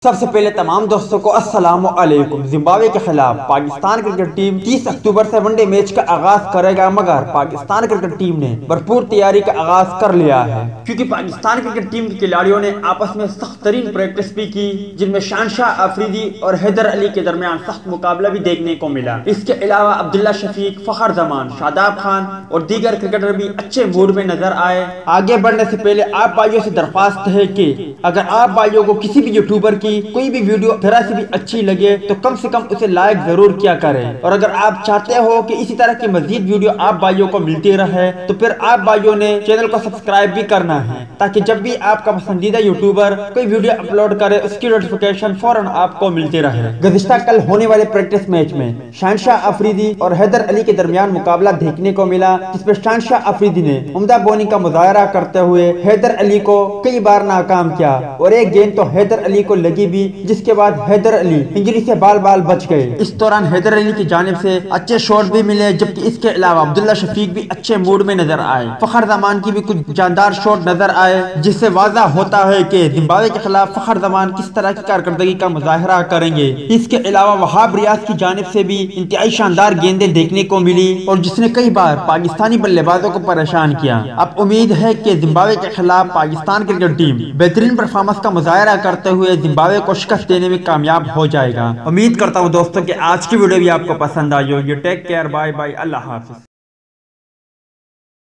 سب سے پہلے تمام دوستوں کو السلام علیکم۔ زمبابوے کے خلاف پاکستان کرکٹ ٹیم 30 اکتوبر سے ون ڈے میچ کا آغاز کرے گا، مگر پاکستان کرکٹ ٹیم نے بھرپور تیاری کا آغاز کر لیا ہے، کیونکہ پاکستان کرکٹ ٹیم کے کھلاڑیوں نے آپس میں سخت ترین پریکٹس بھی کی، جن میں شہنشاہ آفریدی اور حیدر علی کے درمیان سخت مقابلہ بھی دیکھنے کو ملا۔ اس کے علاوہ عبداللہ شفیق، فخر زمان، شاداب خان اور دیگر کرکٹر بھی اچھے موڈ میں نظر آئے۔ آگے بڑھنے سے پہلے آپ بھائیوں سے درخواست ہے کہ اگر آپ بھائیوں کو کسی بھی یوٹیوبر کی کوئی بھی ویڈیو ذرا سے بھی اچھی لگے تو کم سے کم اسے لائک ضرور کیا کریں، اور اگر آپ چاہتے ہو کہ اسی طرح کی مزید ویڈیو آپ بھائیوں کو ملتی رہے تو پھر آپ بھائیوں نے چینل کو سبسکرائب بھی کرنا ہے، تاکہ جب بھی آپ کا پسندیدہ یوٹیوبر کوئی ویڈیو اپلوڈ کرے اس کی نوٹیفیکیشن فوراً آپ کو ملتی رہے۔ گزشتہ کل ہونے والے پریکٹس میچ میں شہنشاہ آفریدی اور حیدر علی کے درمیان مقابلہ دیکھنے کو ملا، جس میں شہنشاہ آفریدی نے عمدہ بولنگ کا مظاہرہ کرتے ہوئے حیدر علی کو کئی بار ناکام کیا، اور ایک گیند تو حیدر علی کو لگی بھی، جس کے بعد حیدر علی انجری سے بال بال بچ گئے۔ اس دوران حیدر علی کی جانب سے اچھے شاٹ بھی ملے، جبکہ اس کے علاوہ عبداللہ شفیق بھی اچھے موڈ میں نظر آئے۔ فخر زمان کی بھی کچھ جاندار شاٹ نظر آئے، جس سے واضح ہوتا ہے کہ زمبابوے کے خلاف فخر زمان کس طرح کی کارکردگی کا مظاہرہ کریں گے۔ اس کے علاوہ وہاب ریاض کی جانب سے بھی انتہائی شاندار گیندیں دیکھنے کو ملی، اور جس نے کئی بار پاکستانی بلے بازوں کو پریشان کیا۔ اب امید ہے کہ زمبابوے کے خلاف پاکستان کرکٹ ٹیم بہترین پرفارمنس کا مظاہرہ کرتے ہوئے زمبابوے کو شکست دینے میں کامیاب ہو جائے گا۔ امید کرتا ہوں دوستوں کہ آج کی ویڈیو بھی آپ کو پسند آئی ہوگی۔ ٹیک کیئر، بائے بائے، اللہ حافظ۔